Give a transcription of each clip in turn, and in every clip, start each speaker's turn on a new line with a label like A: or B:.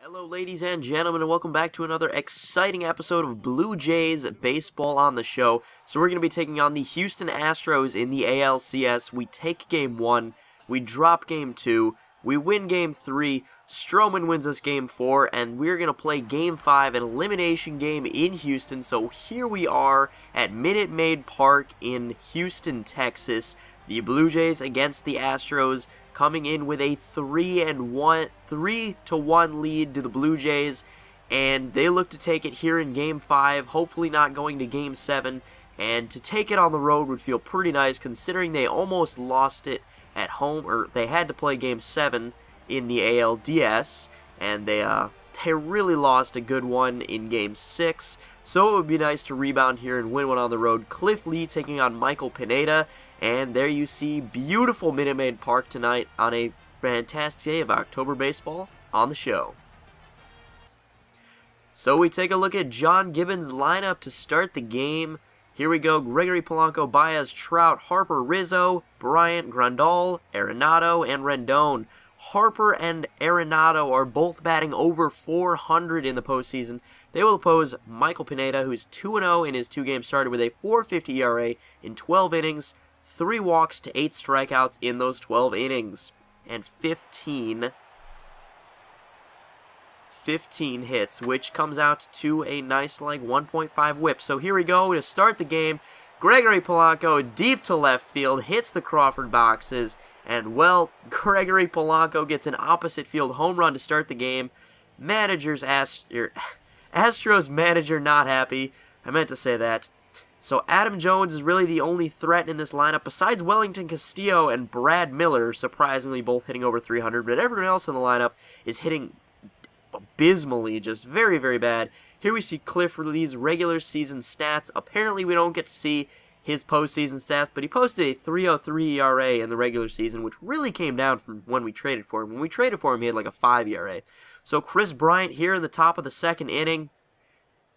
A: Hello, ladies and gentlemen, and welcome back to another exciting episode of Blue Jays Baseball on the show. So we're going to be taking on the Houston Astros in the ALCS. We take Game 1, we drop Game 2, we win Game 3, Stroman wins us Game 4, and we're going to play Game 5, an elimination game in Houston. So here we are at Minute Maid Park in Houston, Texas. The Blue Jays against the Astros, coming in with a 3-1 lead to the Blue Jays, and they look to take it here in Game 5, hopefully not going to Game 7, and to take it on the road would feel pretty nice considering they almost lost it at home, or they had to play Game 7 in the ALDS, and they really lost a good one in Game 6, so it would be nice to rebound here and win one on the road. Cliff Lee taking on Michael Pineda, and there you see beautiful Minute Maid Park tonight on a fantastic day of October baseball on the show. So we take a look at John Gibbons' lineup to start the game. Here we go: Gregory Polanco, Baez, Trout, Harper, Rizzo, Bryant, Grandal, Arenado, and Rendon. Harper and Arenado are both batting over 400 in the postseason. They will oppose Michael Pineda, who's 2-0 in his 2 games started with a 4.50 ERA in 12 innings, 3 walks to 8 strikeouts in those 12 innings, and 15 hits, which comes out to a nice 1.5 whip. So here we go to start the game. Gregory Polanco deep to left field, hits the Crawford boxes, and well, Gregory Polanco gets an opposite field home run to start the game. Astros manager not happy. I meant to say that. So Adam Jones is really the only threat in this lineup besides Wellington Castillo and Brad Miller, surprisingly both hitting over 300, but everyone else in the lineup is hitting abysmally, just very, very bad. Here we see Cliff Lee's regular season stats. Apparently we don't get to see his postseason stats, but he posted a 3.03 ERA in the regular season, which really came down from when we traded for him. When we traded for him, he had a 5 ERA. So Chris Bryant here in the top of the second inning.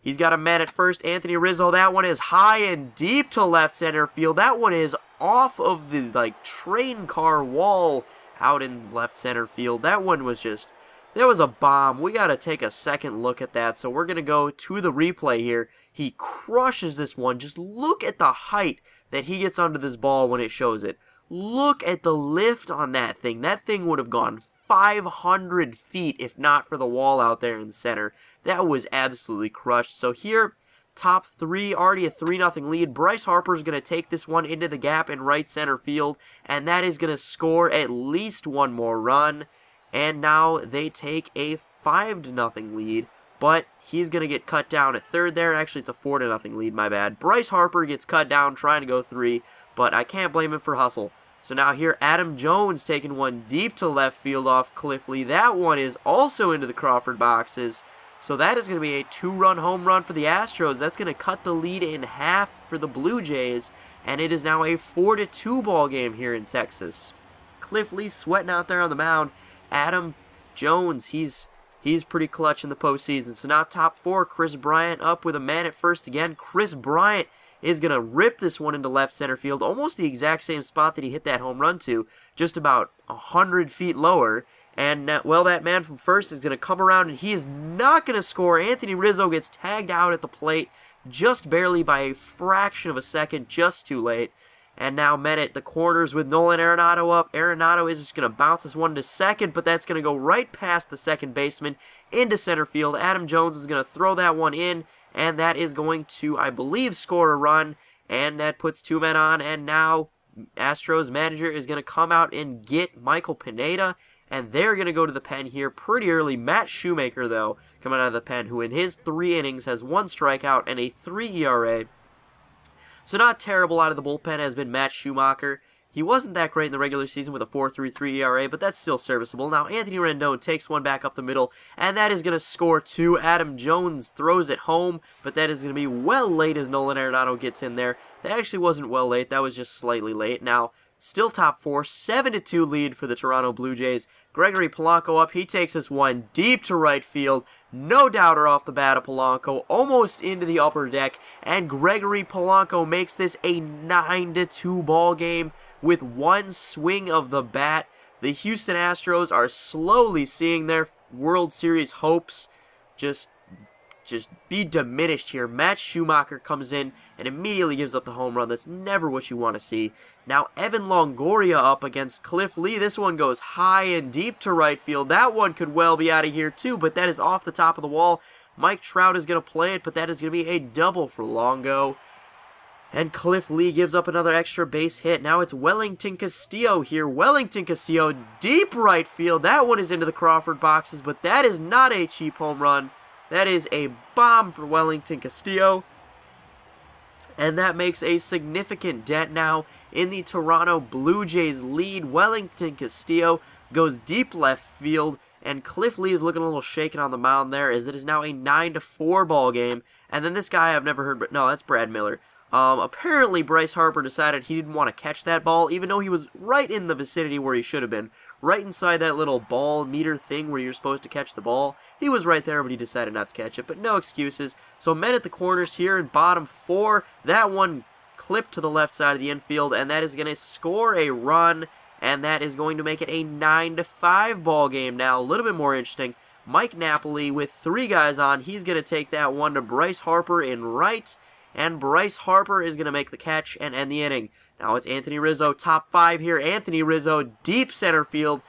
A: He's got a man at first, Anthony Rizzo. That one is high and deep to left center field. That one is off of the train car wall out in left center field. That one was just, there was a bomb. We got to take a second look at that. So we're going to go to the replay here. He crushes this one. Just look at the height that he gets under this ball when it shows it. Look at the lift on that thing. That thing would have gone 500 feet if not for the wall out there in the center. That was absolutely crushed. So here, top 3, already a 3-0 lead. Bryce Harper is going to take this one into the gap in right center field, and that is going to score at least one more run. And now they take a 5-0 lead, but he's going to get cut down at third there. Actually, it's a 4-0 lead, my bad. Bryce Harper gets cut down trying to go 3, but I can't blame him for hustle. So now here, Adam Jones taking one deep to left field off Cliff Lee. That one is also into the Crawford boxes. So that is going to be a 2-run home run for the Astros. That's going to cut the lead in half for the Blue Jays, and it is now a 4-2 ball game here in Texas. Cliff Lee sweating out there on the mound. Adam Jones, he's pretty clutch in the postseason. So now top 4, Chris Bryant up with a man at first again. Chris Bryant is going to rip this one into left center field, almost the exact same spot that he hit that home run to, just about 100 feet lower. And, well, that man from first is going to come around, and he is not going to score. Anthony Rizzo gets tagged out at the plate just barely by a fraction of a second, just too late. And now men at the corners with Nolan Arenado up. Arenado is just going to bounce this one to second, but that's going to go right past the second baseman into center field. Adam Jones is going to throw that one in, and that is going to, I believe, score a run. And that puts 2 men on, and now Astros manager is going to come out and get Michael Pineda. And they're going to go to the pen here pretty early. Matt Shoemaker, though, coming out of the pen, who in his 3 innings has 1 strikeout and a 3 ERA. So not terrible out of the bullpen has been Matt Shoemaker. He wasn't that great in the regular season with a 4.33 ERA, but that's still serviceable. Now Anthony Rendon takes one back up the middle, and that is going to score 2. Adam Jones throws it home, but that is going to be well late as Nolan Arenado gets in there. That actually wasn't well late. That was just slightly late. Now, still top 4, 7-2 lead for the Toronto Blue Jays. Gregory Polanco up. He takes this one deep to right field. No doubter off the bat of Polanco, almost into the upper deck, and Gregory Polanco makes this a 9-2 ball game with 1 swing of the bat. The Houston Astros are slowly seeing their World Series hopes just be diminished here. Matt Schumacher comes in and immediately gives up the home run. That's never what you want to see. Now Evan Longoria up against Cliff Lee. This one goes high and deep to right field. That one could well be out of here too, but that is off the top of the wall. Mike Trout is going to play it, but that is going to be a double for Longo. And Cliff Lee gives up another extra base hit. Now it's Wellington Castillo here. Wellington Castillo, deep right field. That one is into the Crawford boxes, but that is not a cheap home run. That is a bomb for Wellington Castillo. And that makes a significant dent now in the Toronto Blue Jays lead. Wellington Castillo goes deep left field, and Cliff Lee is looking a little shaken on the mound there, as it is now a 9-4 ball game. And then this guy I've never heard, but no, that's Brad Miller. Apparently Bryce Harper decided he didn't want to catch that ball, even though he was right in the vicinity where he should have been. Right inside that little ball meter thing where you're supposed to catch the ball. He was right there, but he decided not to catch it, but no excuses. So men at the corners here in bottom 4. That one clipped to the left side of the infield, and that is going to score a run, and that is going to make it a 9-5 ball game now. A little bit more interesting. Mike Napoli with 3 guys on. He's going to take that one to Bryce Harper in right, and Bryce Harper is going to make the catch and end the inning. Now it's Anthony Rizzo, top 5 here. Anthony Rizzo, deep center field.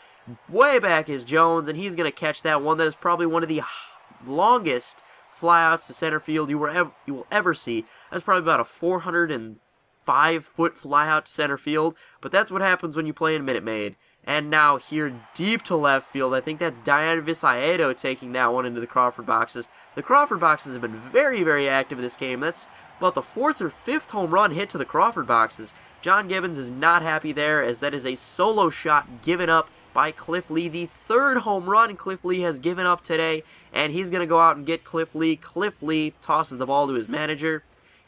A: Way back is Jones, and he's going to catch that one. That is probably one of the longest flyouts to center field you will ever see. That's probably about a 405-foot flyout to center field, but that's what happens when you play in Minute Maid. And now here deep to left field, I think that's Dayan Visiedo taking that one into the Crawford boxes. The Crawford boxes have been very, very active in this game. That's about the 4th or 5th home run hit to the Crawford boxes. John Gibbons is not happy there, as that is a solo shot given up by Cliff Lee. The 3rd home run Cliff Lee has given up today, and he's going to go out and get Cliff Lee. Cliff Lee tosses the ball to his manager,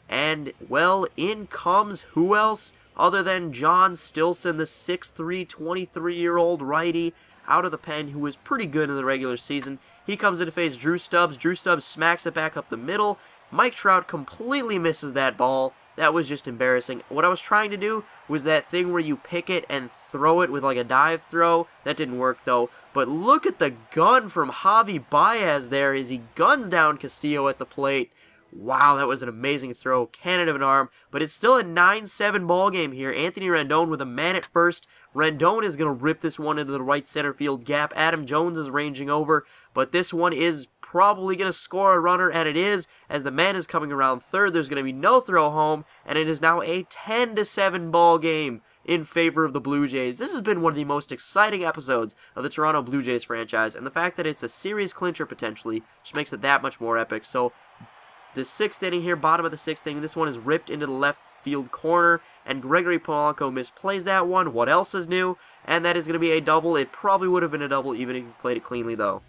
A: and, well, in comes who else other than John Stilson, the 6'3", 23-year-old righty out of the pen who was pretty good in the regular season. He comes in to face Drew Stubbs. Drew Stubbs smacks it back up the middle. Mike Trout completely misses that ball. That was just embarrassing. What I was trying to do was that thing where you pick it and throw it with like a dive throw. That didn't work though. But look at the gun from Javi Baez there as he guns down Castillo at the plate. Wow, that was an amazing throw. Cannon of an arm. But it's still a 9-7 ball game here. Anthony Rendon with a man at first. Rendon is going to rip this one into the right center field gap. Adam Jones is ranging over. But this one is probably going to score a runner, and it is. As the man is coming around third, there's going to be no throw home, and it is now a 10-7 ball game in favor of the Blue Jays. This has been one of the most exciting episodes of the Toronto Blue Jays franchise, and the fact that it's a series clincher potentially just makes it that much more epic. So the 6th inning here, bottom of the 6th inning, this one is ripped into the left field corner, and Gregory Polanco misplays that one. What else is new? And that is going to be a double. It probably would have been a double even if you played it cleanly though.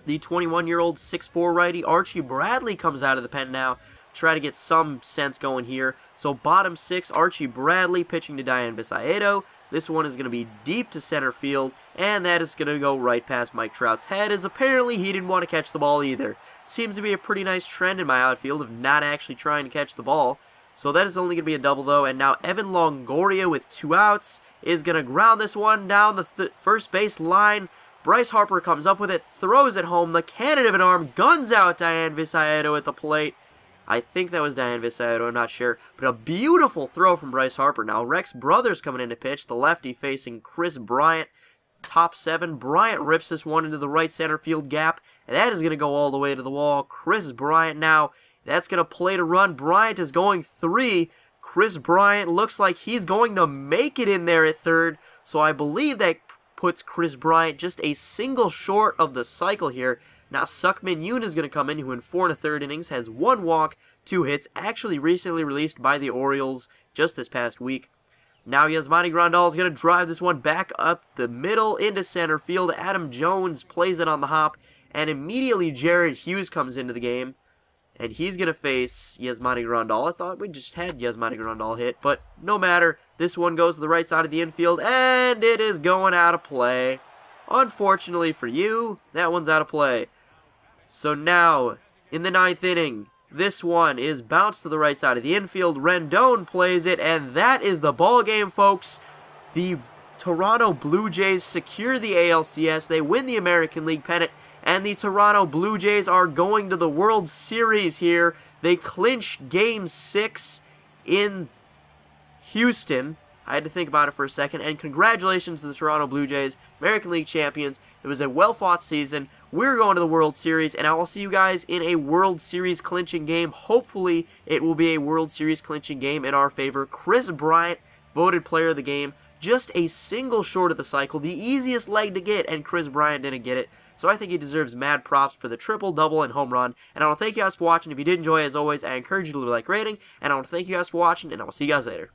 A: The 21-year-old 6'4" righty Archie Bradley comes out of the pen now. Try to get some sense going here. So bottom 6, Archie Bradley pitching to Dayan Visiedo. This one is going to be deep to center field, and that is going to go right past Mike Trout's head, as apparently he didn't want to catch the ball either. Seems to be a pretty nice trend in my outfield of not actually trying to catch the ball. So that is only going to be a double though, and now Evan Longoria with 2 outs is going to ground this one down the first base line. Bryce Harper comes up with it, throws it home, the cannon of an arm, guns out Dayan Visiedo at the plate. I think that was Dayan Visiedo, I'm not sure. But a beautiful throw from Bryce Harper. Now Rex Brothers coming in to pitch, the lefty facing Chris Bryant. Top 7, Bryant rips this one into the right center field gap, and that is going to go all the way to the wall. Chris Bryant now, that's going to play to run. Bryant is going 3. Chris Bryant looks like he's going to make it in there at third, so I believe that puts Chris Bryant just a single short of the cycle here. Now Sukmin Yoon is going to come in, who in 4 1/3 innings has 1 walk, 2 hits, actually recently released by the Orioles just this past week. Now Yasmani Grandal is going to drive this one back up the middle into center field. Adam Jones plays it on the hop, and immediately Jared Hughes comes into the game. And he's going to face Yasmani Grandal. I thought we just had Yasmani Grandal hit, but no matter. This one goes to the right side of the infield, and it is going out of play. Unfortunately for you, that one's out of play. So now, in the 9th inning, this one is bounced to the right side of the infield. Rendon plays it, and that is the ball game, folks. The Toronto Blue Jays secure the ALCS. They win the American League pennant, and the Toronto Blue Jays are going to the World Series here. They clinch Game 6 in Houston. I had to think about it for a second, and congratulations to the Toronto Blue Jays, American League champions. It was a well-fought season. We're going to the World Series, and I will see you guys in a World Series clinching game. Hopefully, it will be a World Series clinching game in our favor. Kris Bryant, voted player of the game, just a single short of the cycle, the easiest leg to get, and Kris Bryant didn't get it. So I think he deserves mad props for the triple, double, and home run. And I want to thank you guys for watching. If you did enjoy, as always, I encourage you to leave a like rating. And I want to thank you guys for watching, and I will see you guys later.